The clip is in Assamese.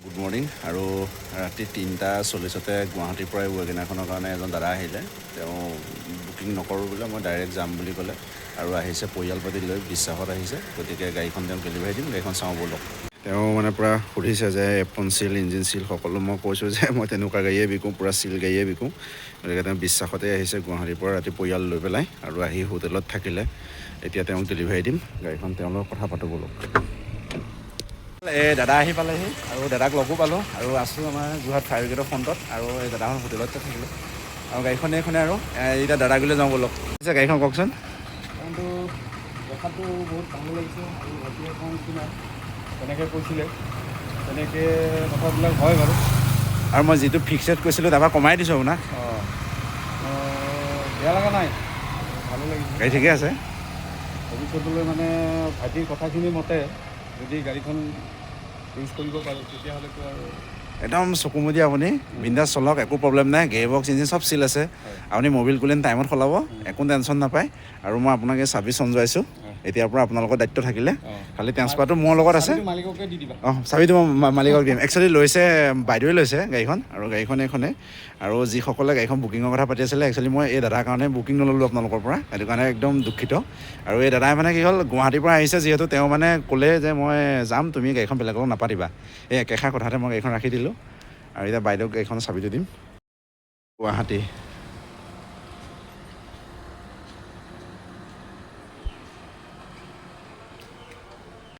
গুড মৰ্ণিং আৰু ৰাতি ৩:৪০তে গুৱাহাটীৰ পৰাই ৱেগনাৰখনৰ কাৰণে এজন দাদা আহিলে। তেওঁ বুকিং নকৰোঁ বোলে, মই ডাইৰেক্ট যাম বুলি ক'লে আৰু আহিছে পৰিয়াল পাতি লৈ বিশ্বাসত আহিছে। গতিকে গাড়ীখন তেওঁক ডেলিভাৰী দিম, গাড়ীখন চাওঁ ব'লক। তেওঁ মানে পূৰা সুধিছে যে এপন চিল, ইঞ্জিন চিল সকলো। মই কৈছোঁ যে মই তেনেকুৱা গাড়ীয়ে বিকোঁ, পূৰা চিল গাড়ীয়ে বিকোঁ। গতিকে তেওঁ বিশ্বাসতে আহিছে গুৱাহাটীৰ পৰা ৰাতি পৰিয়াল লৈ পেলাই আৰু আহি হোটেলত থাকিলে। এতিয়া তেওঁক ডেলিভাৰী দিম, গাড়ীখন তেওঁৰ লগত কথা পাতোঁ ব'লক। এই দাদা আহি পালেহি আৰু দাদাক লগো পালোঁ আৰু আছোঁ আমাৰ যোৰহাট ফায়াৰ ব্ৰিগেডৰ ফ্ৰণ্টত আৰু এই দাদাখন হোটেলতে থাকিলোঁ আৰু গাড়ীখন এইখনে আৰু এতিয়া দাদাগুলৈ যাওঁ ব'লক। পিছে গাড়ীখন কওকচোন। কাৰণটো দেখাটো বহুত ভাল লাগিছে আৰু ৰাতি এখন কিনা তেনেকৈ কৈছিলে, তেনেকৈ কথাবিলাক হয় বাৰু। আৰু মই যিটো ফিক্স ৰেট কৈছিলোঁ তাৰপৰা কমাই দিছোঁ আপোনাক। বেয়া লগা নাই, ভালো লাগিছে। গাড়ী ঠিকে আছে। ভৱিষ্যতলৈ মানে ভাইটিৰ কথাখিনি মতে যদি গাড়ীখন ইউজ কৰিব পাৰোঁ তেতিয়াহ'লেতো আৰু একদম চকুমুদি আপুনি বিন্দাছ চলক, একো প্ৰব্লেম নাই। গিয়াৰ বক্স ইঞ্জিন চব চিল আছে। আপুনি মবিল কুলেন টাইমত সলাব, একো টেনশ্যন নাপায়। আৰু মই আপোনাক এই চাৰ্ভিচ চমজুৱাইছোঁ। এতিয়াৰ পৰা আপোনালোকৰ দায়িত্ব থাকিলে, খালি ট্ৰেন্সফাৰটো মোৰ লগত আছে। মালিককে দি দিবা। চাবিটো মই মালিকক দিম। একচুৱেলি লৈছে বাইদেৱে লৈছে গাড়ীখন আৰু গাড়ীখন এইখনে। আৰু যিসকলে গাড়ীখন বুকিঙৰ কথা পাতি আছিলে, একচুৱেলি মই এই দাদাৰ কাৰণে বুকিং নল'লোঁ আপোনালোকৰ পৰা, সেইটো কাৰণে একদম দুখিত। আৰু এই দাদাই মানে কি হ'ল, গুৱাহাটীৰ পৰা আহিছে যিহেতু, তেওঁ মানে ক'লে যে মই যাম, তুমি গাড়ীখন বেলেগক নাপাতিবা। এই একেষাৰ কথাতে মই গাড়ীখন ৰাখি দিলোঁ আৰু এতিয়া বাইদেউক গাড়ীখনৰ চাবিটো দিম। গুৱাহাটী